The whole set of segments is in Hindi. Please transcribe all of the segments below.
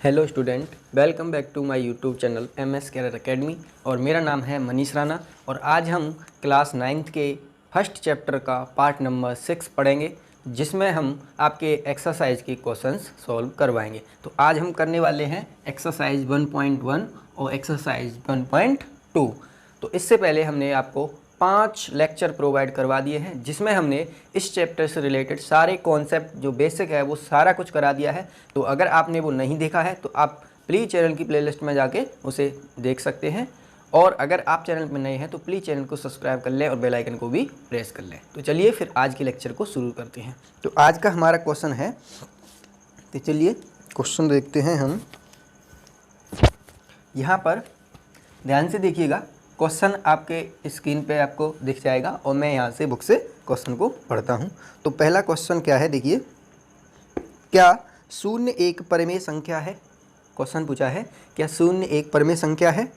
Hello student, welcome back to my YouTube channel MS career academy. और मेरा नाम है मनीष राणा और आज हम क्लास 9th के फर्स्ट चैप्टर का पार्ट नंबर 6 पढ़ेंगे, जिसमें हम आपके एक्सरसाइज के क्वेश्चंस सॉल्व करवाएंगे। तो आज हम करने वाले हैं एक्सरसाइज 1.1 और एक्सरसाइज 1.2। तो इससे पहले हमने आपको 5 लेक्चर प्रोवाइड करवा दिए हैं, जिसमें हमने इस चैप्टर से रिलेटेड सारे कॉन्सेप्ट जो बेसिक है वो सारा कुछ करा दिया है। तो अगर आपने वो नहीं देखा है तो आप प्लीज़ चैनल की प्लेलिस्ट में जाके उसे देख सकते हैं। और अगर आप चैनल पर नए हैं तो प्लीज़ चैनल को सब्सक्राइब कर लें और बेल आइकन को भी प्रेस कर लें। तो चलिए फिर आज के लेक्चर को शुरू करते हैं। तो आज का हमारा क्वेश्चन है, तो चलिए क्वेश्चन देखते हैं हम। यहाँ पर ध्यान से देखिएगा, क्वेश्चन आपके स्क्रीन पे आपको दिख जाएगा और मैं यहाँ से बुक से क्वेश्चन को पढ़ता हूँ। तो पहला क्वेश्चन क्या है, देखिए, क्या शून्य एक परिमेय संख्या है? क्वेश्चन पूछा है, क्या शून्य एक परिमेय संख्या है?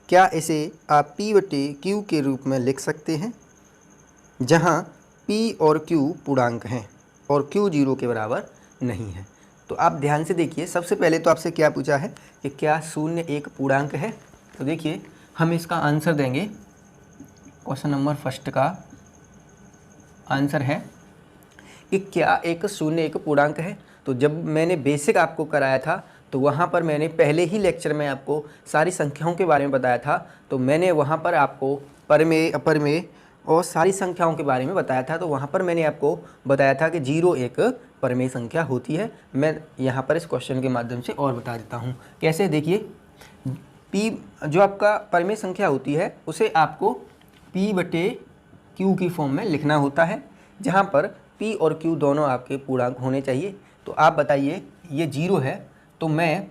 क्या इसे आप P/Q के रूप में लिख सकते हैं, जहाँ P और Q पूर्णांक हैं और Q 0 के बराबर नहीं है? तो आप ध्यान से देखिए, सबसे पहले तो आपसे क्या पूछा है कि क्या शून्य एक पूर्णांक है। तो देखिए, हम इसका आंसर देंगे। क्वेश्चन नंबर फर्स्ट का आंसर है कि क्या एक शून्य एक पूर्णांक है। तो जब मैंने बेसिक आपको कराया था तो वहाँ पर मैंने पहले ही लेक्चर में आपको सारी संख्याओं के बारे में बताया था। तो मैंने वहाँ पर आपको परिमेय, अपरिमेय और सारी संख्याओं के बारे में बताया था। तो वहाँ पर मैंने आपको बताया था कि 0 एक परिमेय संख्या होती है। मैं यहाँ पर इस क्वेश्चन के माध्यम से और बता देता हूँ कैसे। देखिए, P जो आपका परिमेय संख्या होती है उसे आपको P/Q की फॉर्म में लिखना होता है, जहाँ पर P और Q दोनों आपके पूर्णांक होने चाहिए। तो आप बताइए, ये 0 है तो मैं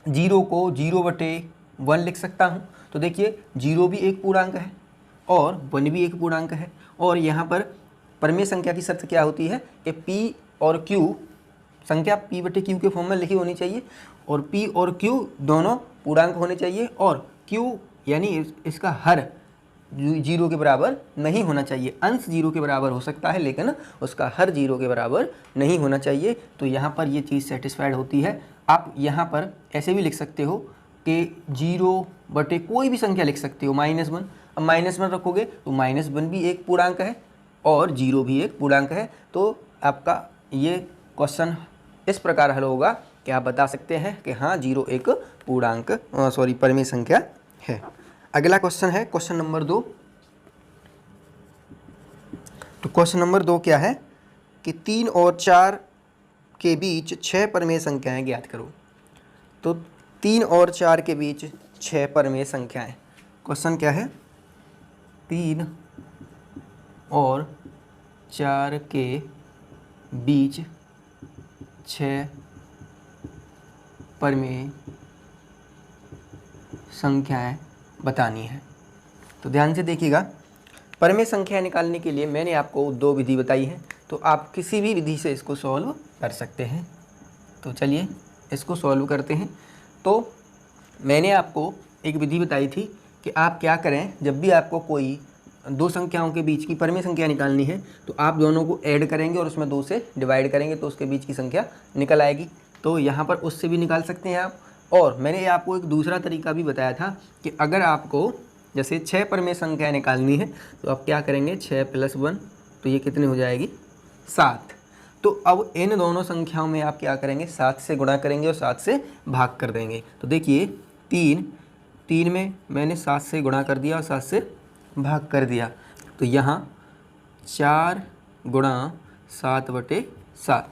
0 को 0/1 लिख सकता हूँ। तो देखिए, 0 भी एक पूर्णांक है और 1 भी एक पूर्णांक है। और यहाँ पर परिमेय संख्या की शर्त क्या होती है कि P और Q संख्या P/Q के फॉर्म में लिखी होनी चाहिए और P और Q दोनों पूर्णांक होने चाहिए और Q यानी इसका हर 0 के बराबर नहीं होना चाहिए। अंश 0 के बराबर हो सकता है लेकिन उसका हर 0 के बराबर नहीं होना चाहिए। तो यहाँ पर ये चीज़ सेटिस्फाइड होती है। आप यहाँ पर ऐसे भी लिख सकते हो कि 0 कोई भी संख्या लिख सकते हो, -1। अब -1 रखोगे तो -1 भी एक पूर्णांक है और 0 भी एक पूर्णांक है। तो आपका ये क्वेश्चन इस प्रकार हल होगा कि आप बता सकते हैं कि हाँ, 0 एक पूर्णांक परिमेय संख्या है। अगला क्वेश्चन है क्वेश्चन नंबर 2। तो क्वेश्चन नंबर 2 क्या है कि 3 और 4 के बीच 6 परिमेय संख्याएं ज्ञात करो। तो 3 और 4 के बीच 6 परिमेय संख्याएं, क्वेश्चन क्या है, 3 और 4 के बीच 6 परिमेय संख्याएं बतानी है। तो ध्यान से देखिएगा, परिमेय संख्या निकालने के लिए मैंने आपको 2 विधि बताई है। तो आप किसी भी विधि से इसको सॉल्व कर सकते हैं। तो चलिए इसको सॉल्व करते हैं। तो मैंने आपको एक विधि बताई थी कि आप क्या करें, जब भी आपको कोई 2 संख्याओं के बीच की परिमेय संख्या निकालनी है तो आप दोनों को ऐड करेंगे और उसमें 2 से डिवाइड करेंगे तो उसके बीच की संख्या निकल आएगी। तो यहाँ पर उससे भी निकाल सकते हैं आप। और मैंने आपको एक दूसरा तरीका भी बताया था कि अगर आपको जैसे 6 परिमेय संख्या निकालनी है तो आप क्या करेंगे, 6 + 1 तो ये कितनी हो जाएगी, 7। तो अब इन दोनों संख्याओं में आप क्या करेंगे, 7 से गुणा करेंगे और 7 से भाग कर देंगे। तो देखिए, 3 में मैंने 7 से गुणा कर दिया और 7 से भाग कर दिया। तो यहाँ 4 × 7/7।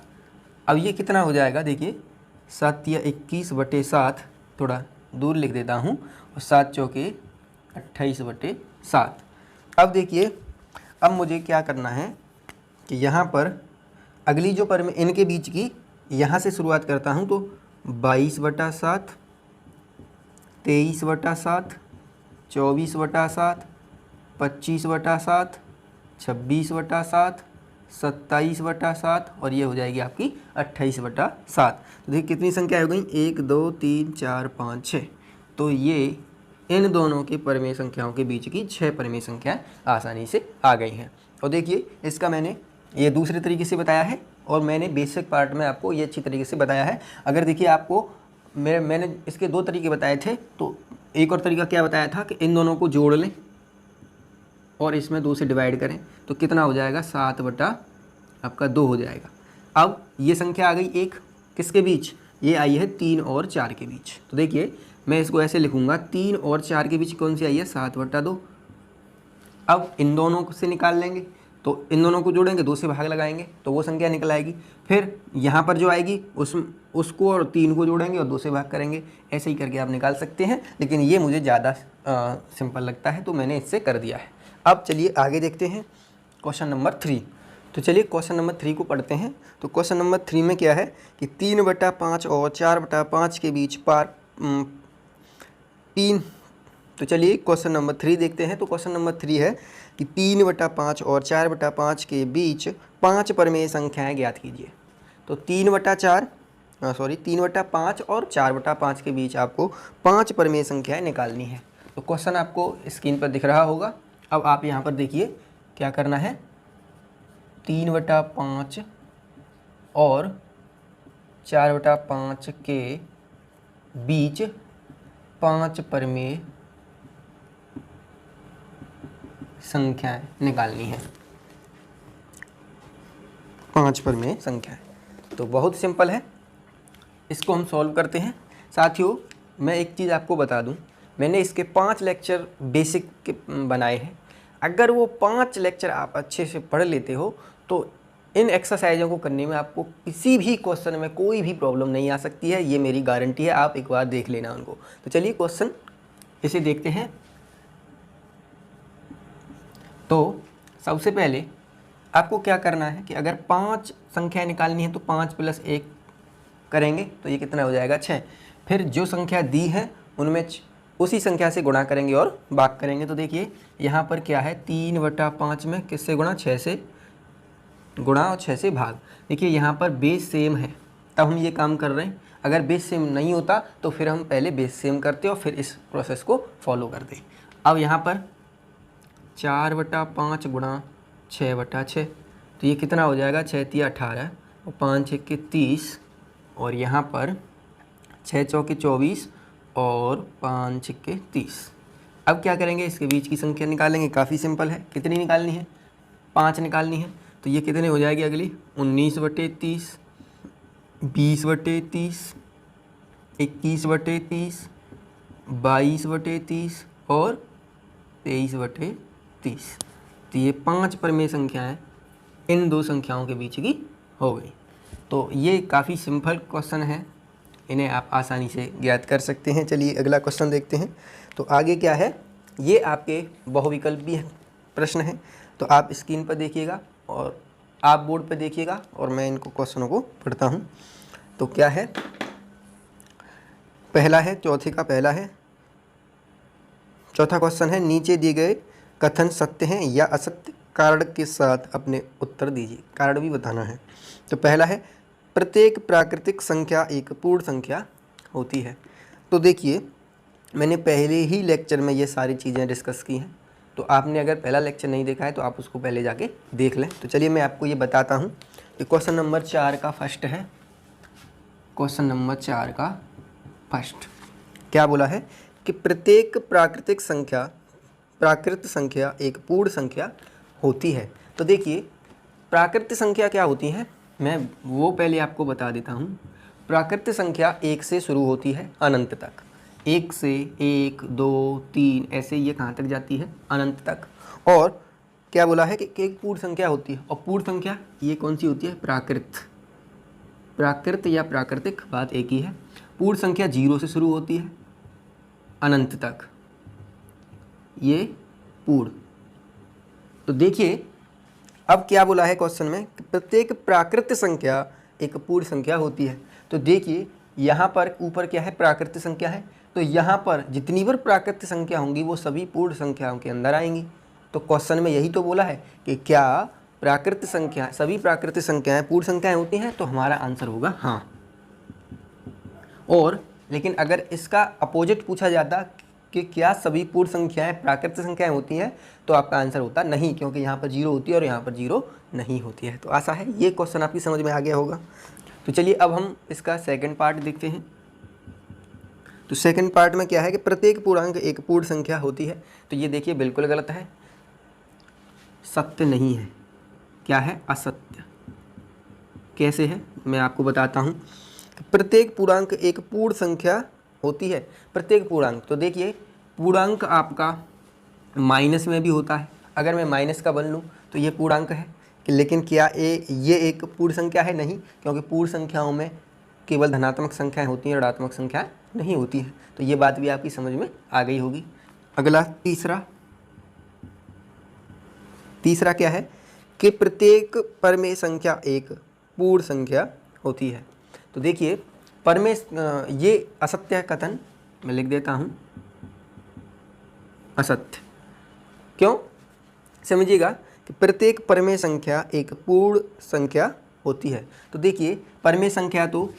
अब ये कितना हो जाएगा, देखिए 7 या 21/7, थोड़ा दूर लिख देता हूँ, और 7 चौके 28/7। अब देखिए, अब मुझे क्या करना है कि यहाँ पर अगली जो परिमेय इनके बीच की यहाँ से शुरुआत करता हूँ। तो 22/7, 23/7, 24/7, 25/7, 26/7, 27/7 और ये हो जाएगी आपकी 28/7। तो देखिए कितनी संख्या हो गई, 1 2 3 4 5 6। तो ये इन दोनों के परिमेय संख्याओं के बीच की 6 परिमेय संख्याएं आसानी से आ गई हैं। और देखिए, इसका मैंने ये दूसरे तरीके से बताया है और मैंने बेसिक पार्ट में आपको ये अच्छी तरीके से बताया है। अगर देखिए आपको मैंने इसके 2 तरीके बताए थे। तो एक और तरीका क्या बताया था कि इन दोनों को जोड़ लें और इसमें 2 से डिवाइड करें, तो कितना हो जाएगा 7 बटा आपका 2 हो जाएगा। अब ये संख्या आ गई एक किसके बीच, ये आई है 3 और 4 के बीच। तो देखिए मैं इसको ऐसे लिखूंगा, 3 और 4 के बीच कौन सी आई है 7 बटा 2। अब इन दोनों से निकाल लेंगे, तो इन दोनों को जोड़ेंगे, 2 से भाग लगाएंगे तो वो संख्या निकल आएगी। फिर यहाँ पर जो आएगी उसको और 3 को जोड़ेंगे और 2 से भाग करेंगे। ऐसे ही करके आप निकाल सकते हैं, लेकिन ये मुझे ज़्यादा सिंपल लगता है तो मैंने इससे कर दिया है। अब चलिए आगे देखते हैं क्वेश्चन नंबर 3। तो चलिए क्वेश्चन नंबर 3 को पढ़ते हैं। तो क्वेश्चन नंबर 3 में क्या है कि 3 बटा 5 और 4 बटा 5 के बीच पार 3। तो चलिए क्वेश्चन नंबर 3 देखते हैं। तो क्वेश्चन नंबर 3 है कि 3 बटा 5 और 4 बटा 5 के बीच 5 परमेय संख्याएं ज्ञात कीजिए। तो 3 बटा 5 और 4 बटा 5 के बीच आपको 5 परमेय संख्याएं निकालनी है। तो क्वेश्चन आपको स्क्रीन पर दिख रहा होगा। अब आप यहाँ पर देखिए क्या करना है, 3 बटा 5 और 4 बटा 5 के बीच 5 परमेय संख्याएं निकालनी है। 5 परमेय संख्याएं, तो बहुत सिंपल है, इसको हम सॉल्व करते हैं। साथियों मैं एक चीज़ आपको बता दूं, मैंने इसके 5 लेक्चर बेसिक के बनाए हैं। अगर वो 5 लेक्चर आप अच्छे से पढ़ लेते हो तो इन एक्सरसाइजों को करने में आपको किसी भी क्वेश्चन में कोई भी प्रॉब्लम नहीं आ सकती है, ये मेरी गारंटी है। आप एक बार देख लेना उनको। तो चलिए क्वेश्चन इसे देखते हैं। तो सबसे पहले आपको क्या करना है कि अगर 5 संख्याएं निकालनी है तो 5 + 1 करेंगे तो ये कितना हो जाएगा 6। फिर जो संख्या दी है उनमें उसी संख्या से गुणा करेंगे और भाग करेंगे। तो देखिए यहाँ पर क्या है, 3 बटा 5 में किससे गुणा, 6 से गुणा और 6 से भाग। देखिए यहाँ पर बेस सेम है तब हम ये काम कर रहे हैं। अगर बेस सेम नहीं होता तो फिर हम पहले बेस सेम करते और फिर इस प्रोसेस को फॉलो करते। अब यहाँ पर 4 बटा 5 गुणा 6 बटा 6, तो ये कितना हो जाएगा, 6 × 18 और 5 × 30, और यहाँ पर 6 × 4 = 24 और 5 × 30। अब क्या करेंगे, इसके बीच की संख्या निकालेंगे। काफ़ी सिंपल है, कितनी निकालनी है, 5 निकालनी है। तो ये कितने हो जाएगी अगली, 19 बटे 30, 20 बटे 30, 21 बटे 30, 22 बटे 30 और 23 बटे 30। तो ये 5 परमेय संख्याएं इन 2 संख्याओं के बीच की हो गई। तो ये काफ़ी सिंपल क्वेश्चन है, इन्हें आप आसानी से ज्ञात कर सकते हैं। चलिए अगला क्वेश्चन देखते हैं। तो आगे क्या है, ये आपके बहुविकल्पी प्रश्न है। तो आप स्क्रीन पर देखिएगा और आप बोर्ड पर देखिएगा और मैं इनको क्वेश्चनों को पढ़ता हूँ। तो क्या है, पहला है, चौथे का पहला है, चौथा क्वेश्चन है, नीचे दिए गए कथन सत्य हैं या असत्य, कारण के साथ अपने उत्तर दीजिए। कारण भी बताना है। तो पहला है, प्रत्येक प्राकृतिक संख्या एक पूर्ण संख्या होती है। तो देखिए मैंने पहले ही लेक्चर में ये सारी चीज़ें डिस्कस की हैं। तो आपने अगर पहला लेक्चर नहीं देखा है तो आप उसको पहले जाके देख लें। तो चलिए मैं आपको ये बताता हूँ कि क्वेश्चन नंबर 4 का फर्स्ट है। क्वेश्चन नंबर 4 का फर्स्ट क्या बोला है कि प्रत्येक प्राकृत संख्या एक पूर्ण संख्या होती है। तो देखिए प्राकृत संख्या क्या होती है, मैं वो पहले आपको बता देता हूँ। प्राकृत संख्या 1 से शुरू होती है अनंत तक, 1 से 1, 2, 3 ऐसे ये कहाँ तक जाती है, अनंत तक। और क्या बोला है कि एक पूर्ण संख्या होती है, और पूर्ण संख्या ये कौन सी होती है, प्राकृत या प्राकृतिक, बात एक ही है। पूर्ण संख्या 0 से शुरू होती है अनंत तक, ये पूर्ण। तो देखिए अब क्या बोला है क्वेश्चन में कि प्रत्येक प्राकृत संख्या एक पूर्ण संख्या होती है। तो देखिए यहाँ पर ऊपर क्या है, प्राकृत संख्या है, तो यहाँ पर जितनी बार प्राकृत संख्या होंगी वो सभी पूर्ण संख्याओं के अंदर आएंगी। तो क्वेश्चन में यही तो बोला है कि क्या प्राकृत संख्या, सभी प्राकृत संख्याएं पूर्ण संख्याएं होती हैं, तो हमारा आंसर होगा हाँ। और लेकिन अगर इसका अपोजिट पूछा जाता कि क्या सभी पूर्ण संख्याएं प्राकृत संख्याएं होती हैं, तो आपका आंसर होता नहीं, क्योंकि यहाँ पर 0 होती है और यहाँ पर 0 नहीं होती है। तो आशा है ये क्वेश्चन आपकी समझ में आ गया होगा। तो चलिए अब हम इसका सेकंड पार्ट देखते हैं। तो सेकंड पार्ट में क्या है कि प्रत्येक पूर्णांक एक पूर्ण संख्या होती है। तो ये देखिए बिल्कुल गलत है, सत्य नहीं है। क्या है? असत्य। कैसे है मैं आपको बताता हूँ। प्रत्येक पूर्णांक एक पूर्ण संख्या होती है। प्रत्येक पूर्णांक, तो देखिए पूर्णांक आपका माइनस में भी होता है। अगर मैं माइनस का बन लूँ तो ये पूर्णांक है लेकिन क्या ये एक पूर्ण संख्या है? नहीं, क्योंकि पूर्ण संख्याओं में केवल धनात्मक संख्याएं होती हैं, ऋणात्मक संख्याएं नहीं होती हैं। तो ये बात भी आपकी समझ में आ गई होगी। अगला तीसरा क्या है कि प्रत्येक परमेय संख्या एक पूर्ण संख्या होती है। तो देखिए परमेय, ये असत्य कथन मैं लिख देता हूँ, असत्य। क्यों? समझिएगा कि प्रत्येक परमेय संख्या एक पूर्ण संख्या होती है। तो देखिए परमेय संख्या तो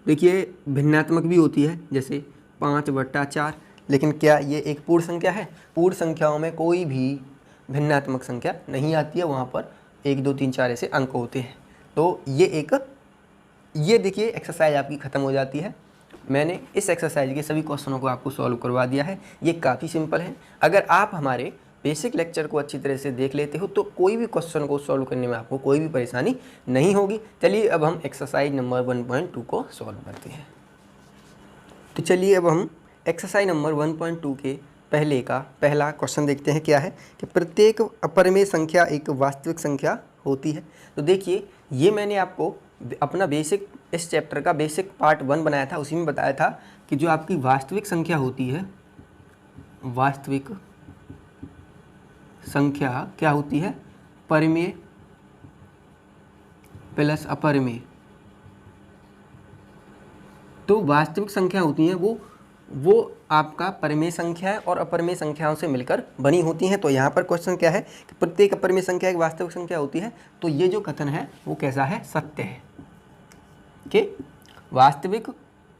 देखिए भिन्नात्मक भी होती है, जैसे 5/4, लेकिन क्या ये एक पूर्ण संख्या है? पूर्ण संख्याओं में कोई भी भिन्नात्मक संख्या नहीं आती है, वहाँ पर 1 2 3 4 ऐसे अंक होते हैं। तो ये देखिए एक्सरसाइज आपकी ख़त्म हो जाती है। मैंने इस एक्सरसाइज के सभी क्वेश्चनों को आपको सॉल्व करवा दिया है। ये काफ़ी सिंपल है। अगर आप हमारे बेसिक लेक्चर को अच्छी तरह से देख लेते हो तो कोई भी क्वेश्चन को सॉल्व करने में आपको कोई भी परेशानी नहीं होगी। चलिए अब हम एक्सरसाइज नंबर 1.2 को सॉल्व करते हैं। तो चलिए अब हम एक्सरसाइज नंबर 1.2 के पहला क्वेश्चन देखते हैं। क्या है कि प्रत्येक अपरिमेय संख्या एक वास्तविक संख्या होती है। तो देखिए ये मैंने आपको अपना बेसिक, इस चैप्टर का बेसिक पार्ट 1 बनाया था, उसी में बताया था कि जो आपकी वास्तविक संख्या होती है, वास्तविक संख्या क्या होती है? परिमेय प्लस अपरिमेय। तो वास्तविक संख्या होती हैं वो आपका परिमेय संख्या है और अपरिमेय संख्याओं से मिलकर बनी होती हैं। तो यहाँ पर क्वेश्चन क्या है कि प्रत्येक अपरिमेय संख्या एक वास्तविक संख्या होती है। तो ये जो कथन है वो कैसा है? सत्य है कि वास्तविक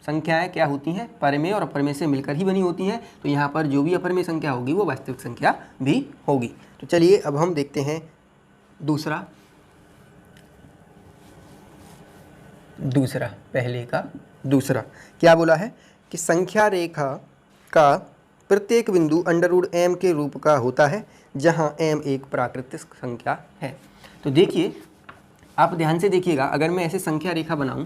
संख्याएं क्या होती हैं? परिमेय और अपरिमेय से मिलकर ही बनी होती हैं। तो यहाँ पर जो भी अपरिमेय संख्या होगी वो वास्तविक संख्या भी होगी। तो चलिए अब हम देखते हैं दूसरा, पहले का दूसरा क्या बोला है कि संख्या रेखा का प्रत्येक बिंदु √m के रूप का होता है जहां m एक प्राकृतिक संख्या है। तो देखिए आप ध्यान से देखिएगा, अगर मैं ऐसे संख्या रेखा बनाऊं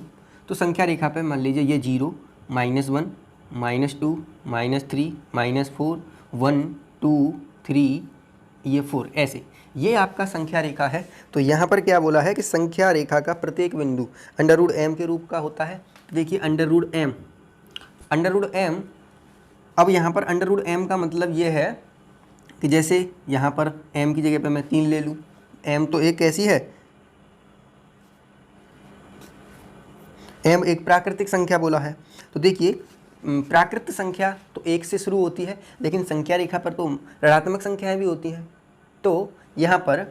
तो संख्या रेखा पे मान लीजिए ये 0, -1, -2, -3, -4, 1 2 3, ये 4, ऐसे ये आपका संख्या रेखा है। तो यहाँ पर क्या बोला है कि संख्या रेखा का प्रत्येक बिंदु √m के रूप का होता है। देखिए √m, अब यहाँ पर √m का मतलब ये है कि जैसे यहाँ पर m की जगह पे मैं 3 ले लूँ। m तो एक कैसी है? m एक प्राकृतिक संख्या बोला है। तो देखिए प्राकृतिक संख्या तो 1 से शुरू होती है, लेकिन संख्या रेखा पर तो ऋणात्मक संख्याएं भी होती हैं। तो यहाँ पर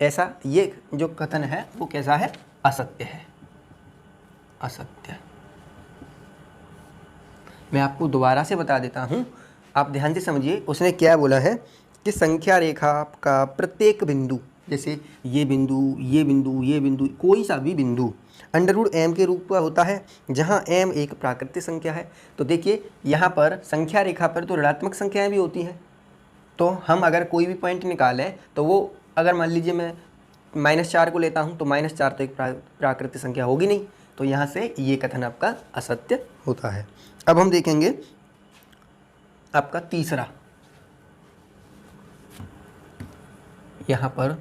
ऐसा ये जो कथन है वो कैसा है? असत्य है, असत्य। मैं आपको दोबारा से बता देता हूँ, आप ध्यान से समझिए। उसने क्या बोला है कि संख्या रेखा का प्रत्येक बिंदु, जैसे ये बिंदु, ये बिंदु, ये बिंदु, कोई सा भी बिंदु √m के रूप का होता है जहाँ m एक प्राकृतिक संख्या है। तो देखिए यहाँ पर संख्या रेखा पर तो ऋणात्मक संख्याएं भी होती हैं। तो हम अगर कोई भी पॉइंट निकालें तो वो, अगर मान लीजिए मैं -4 को लेता हूँ तो -4 तो एक प्राकृतिक संख्या होगी नहीं। तो यहाँ से ये कथन आपका असत्य होता है। अब हम देखेंगे आपका तीसरा, यहाँ पर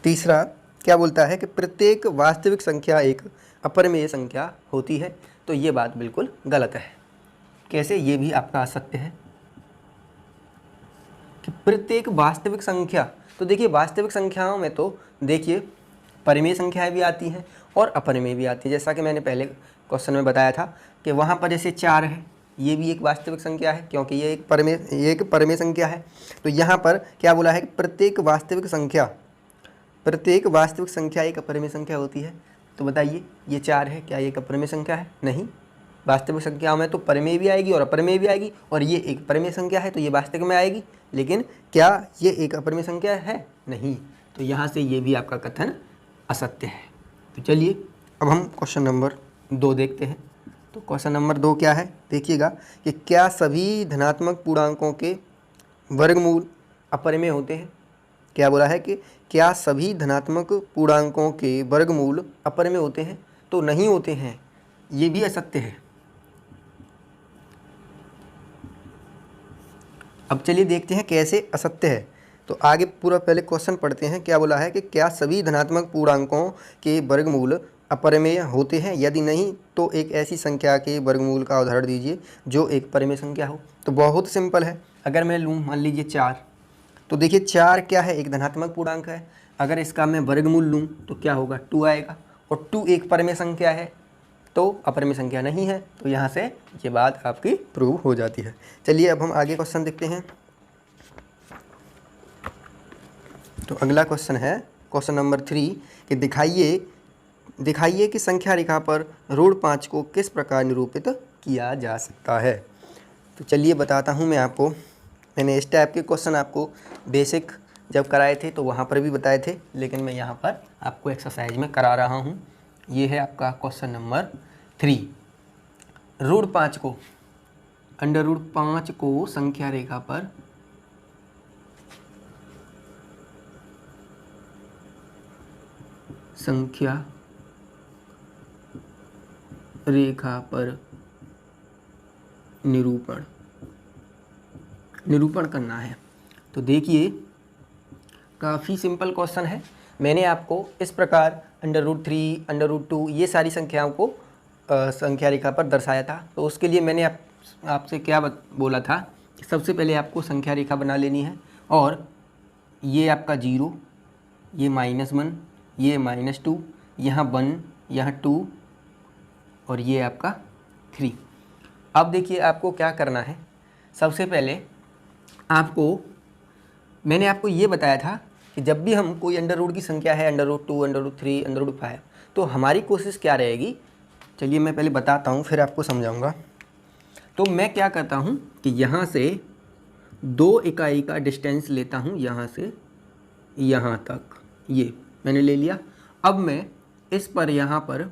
तीसरा क्या बोलता है कि प्रत्येक वास्तविक संख्या एक अपरिमेय संख्या होती है। तो ये बात बिल्कुल गलत है। कैसे? ये भी आपका असत्य है कि प्रत्येक वास्तविक संख्या, तो देखिए वास्तविक संख्याओं में तो देखिए परिमेय संख्याएं भी आती हैं और अपरिमेय भी आती है। जैसा कि मैंने पहले क्वेश्चन में बताया था कि वहाँ पर जैसे 4 है, ये भी एक वास्तविक संख्या है क्योंकि ये एक परिमेय संख्या है। तो यहाँ पर क्या बोला है कि प्रत्येक वास्तविक संख्या एक अपरिमेय संख्या होती है। तो बताइए ये 4 है, क्या ये एक अपरिमेय संख्या है? नहीं। वास्तविक संख्याओं में तो परिमेय भी आएगी और अपरिमेय भी आएगी, और ये एक परिमेय संख्या है तो ये वास्तविक में आएगी, लेकिन क्या ये एक अपरिमेय संख्या है? नहीं। तो यहाँ से ये भी आपका कथन असत्य है। तो चलिए अब हम क्वेश्चन नंबर 2 देखते हैं। तो क्वेश्चन नंबर 2 क्या है देखिएगा कि क्या सभी धनात्मक पूर्णांकों के वर्गमूल अपरिमेय होते हैं। क्या बोला है कि क्या सभी धनात्मक पूर्णांकों के वर्गमूल अपरिमेय होते हैं, तो नहीं होते हैं, ये भी असत्य है। अब चलिए देखते हैं कैसे असत्य है। तो आगे पूरा पहले क्वेश्चन पढ़ते हैं। क्या बोला है कि क्या सभी धनात्मक पूर्णांकों के वर्गमूल अपरिमेय होते हैं, यदि नहीं तो एक ऐसी संख्या के वर्गमूल का उदाहरण दीजिए जो एक परिमेय संख्या हो। तो बहुत सिंपल है, अगर मैं लूँ मान लीजिए 4, तो देखिए 4 क्या है, एक धनात्मक पूर्णांक है। अगर इसका मैं वर्गमूल लूँ तो क्या होगा, 2 आएगा, और 2 एक परिमेय संख्या है तो अपरिमेय संख्या नहीं है। तो यहाँ से ये बात आपकी प्रूव हो जाती है। चलिए अब हम आगे क्वेश्चन देखते हैं। तो अगला क्वेश्चन है क्वेश्चन नंबर 3 कि दिखाइए कि संख्या रेखा पर ऋण 5 को किस प्रकार निरूपित किया जा सकता है। तो चलिए बताता हूँ मैं आपको। मैंने इस टाइप के क्वेश्चन आपको बेसिक जब कराए थे तो वहाँ पर भी बताए थे, लेकिन मैं यहाँ पर आपको एक्सरसाइज में करा रहा हूँ। ये है आपका क्वेश्चन नंबर 3। ऋण 5 को, अंडर रूट 5 को संख्या रेखा पर निरूपण करना है। तो देखिए काफ़ी सिंपल क्वेश्चन है। मैंने आपको इस प्रकार अंडर रूट 3, अंडर रूट 2 ये सारी संख्याओं को संख्या रेखा पर दर्शाया था। तो उसके लिए मैंने आपसे क्या बोला था, सबसे पहले आपको संख्या रेखा बना लेनी है, और ये आपका 0, ये -1, ये -2, यहाँ 1, यहाँ 2 और ये आपका 3। अब देखिए आपको क्या करना है। सबसे पहले मैंने आपको ये बताया था कि जब भी हम कोई अंडर रूट की संख्या है, under root 2, under root 3, under root 5, तो हमारी कोशिश क्या रहेगी। चलिए मैं पहले बताता हूँ फिर आपको समझाऊंगा। तो मैं क्या करता हूँ कि यहाँ से 2 इकाई का डिस्टेंस लेता हूँ, यहाँ से यहाँ तक ये मैंने ले लिया। अब मैं इस पर यहाँ पर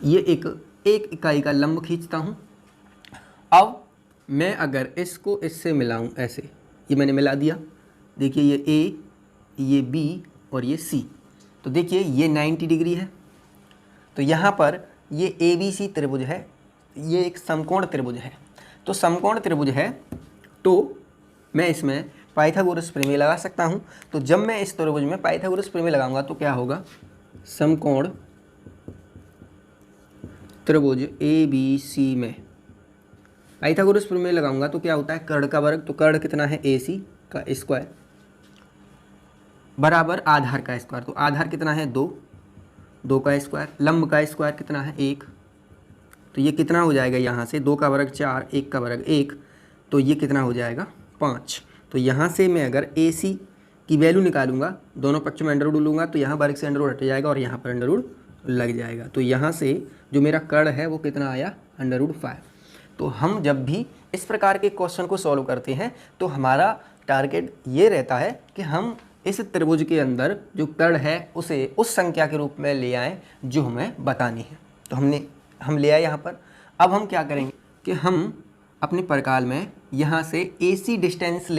ये एक इकाई का लंब खींचता हूँ। अब मैं अगर इसको इससे मिलाऊं, ऐसे ये मैंने मिला दिया। देखिए ये ए, ये बी और ये सी। तो देखिए ये 90 डिग्री है। तो यहाँ पर ये ABC त्रिभुज है, ये एक समकोण त्रिभुज है। तो समकोण त्रिभुज है तो मैं इसमें पाइथागोरस प्रमेय लगा सकता हूँ। तो जब मैं इस त्रिभुज में पाइथागोरस प्रमेय लगाऊंगा तो क्या होगा, समकोण त्रिभुज ABC में पाइथागोरस प्रमेय लगाऊंगा तो क्या होता है, कर्ण का वर्ग। तो कर्ण कितना है, AC का स्क्वायर बराबर आधार का स्क्वायर। तो आधार कितना है, 2 का स्क्वायर। लंब का स्क्वायर कितना है, 1। तो ये कितना हो जाएगा, यहाँ से 2 का वर्ग 4, 1 का वर्ग 1, तो ये कितना हो जाएगा, 5। तो यहाँ से मैं अगर AC की वैल्यू निकालूंगा, दोनों पक्ष में अंडर रूट लूँगा, तो यहाँ वर्ग से अंडर रूट हट जाएगा और यहाँ पर अंडर रूट लग जाएगा। तो यहाँ से जो मेरा कर्ण है वो कितना आया, अंडर रूट 5। तो हम जब भी इस प्रकार के क्वेश्चन को सॉल्व करते हैं तो हमारा टारगेट ये रहता है कि हम इस त्रिभुज के अंदर जो कर्ण है उसे उस संख्या के रूप में ले आएँ जो हमें बतानी है। तो हम ले आए यहाँ पर। अब हम क्या करेंगे कि हम अपने प्रकार में यहाँ से AC डिस्टेंस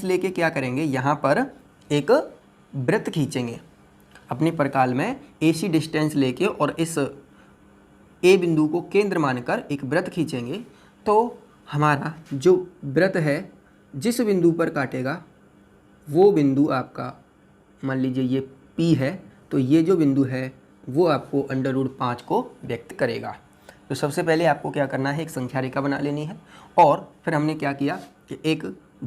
लेके क्या करेंगे, यहाँ पर एक वृत्त खींचेंगे। अपने प्रकार में AC डिस्टेंस लेके और इस A बिंदु को केंद्र मानकर एक वृत्त खींचेंगे। तो हमारा जो वृत्त है जिस बिंदु पर काटेगा वो बिंदु आपका, मान लीजिए ये P है, तो ये जो बिंदु है वो आपको अंडर रूट 5 को व्यक्त करेगा। तो सबसे पहले आपको क्या करना है, एक संख्या रेखा बना लेनी है। और फिर हमने क्या किया कि एक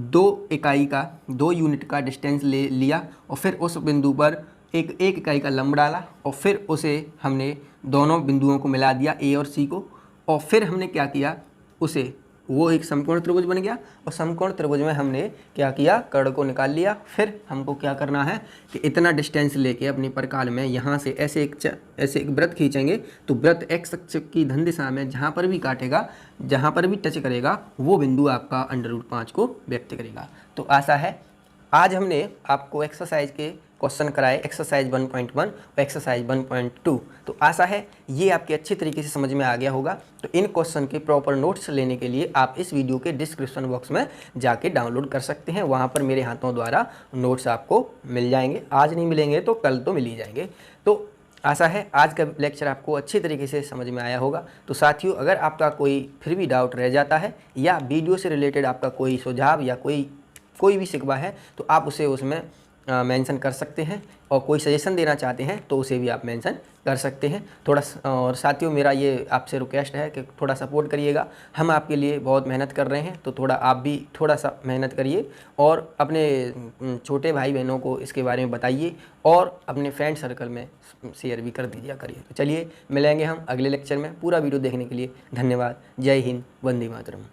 2 यूनिट का डिस्टेंस ले लिया और फिर उस बिंदु पर एक इकाई का लंब डाला और फिर उसे हमने दोनों बिंदुओं को मिला दिया, A और C को। और फिर हमने क्या किया, वो एक समकोण त्रिभुज बन गया। और समकोण त्रिभुज में हमने क्या किया, कर्ण को निकाल लिया। फिर हमको क्या करना है कि इतना डिस्टेंस लेके अपने प्रकार में यहाँ से ऐसे एक वृत्त खींचेंगे। तो वृत्त एक्स अक्ष की धन दिशा में जहाँ पर भी काटेगा, जहाँ पर भी टच करेगा, वो बिंदु आपका अंडर रूट 5 को व्यक्त करेगा। तो आशा है आज हमने आपको एक्सरसाइज के क्वेश्चन कराए एक्सरसाइज 1.1 और एक्सरसाइज 1.2। तो आशा है ये आपके अच्छी तरीके से समझ में आ गया होगा। तो इन क्वेश्चन के प्रॉपर नोट्स लेने के लिए आप इस वीडियो के डिस्क्रिप्शन बॉक्स में जाके डाउनलोड कर सकते हैं। वहाँ पर मेरे हाथों द्वारा नोट्स आपको मिल जाएंगे, आज नहीं मिलेंगे तो कल तो मिल ही जाएंगे। तो आशा है आज का लेक्चर आपको अच्छी तरीके से समझ में आया होगा। तो साथियों, अगर आपका कोई फिर भी डाउट रह जाता है या वीडियो से रिलेटेड आपका कोई सुझाव या कोई भी शिकवा है तो आप उसे उसमें मेंशन कर सकते हैं, और कोई सजेशन देना चाहते हैं तो उसे भी आप मेंशन कर सकते हैं। और साथियों, मेरा ये आपसे रिक्वेस्ट है कि थोड़ा सपोर्ट करिएगा। हम आपके लिए बहुत मेहनत कर रहे हैं, तो थोड़ा आप भी थोड़ा सा मेहनत करिए और अपने छोटे भाई बहनों को इसके बारे में बताइए और अपने फ्रेंड सर्कल में शेयर भी कर दीजिए करिए। तो चलिए मिलेंगे हम अगले लेक्चर में। पूरा वीडियो देखने के लिए धन्यवाद। जय हिंद, वंदे मातरम।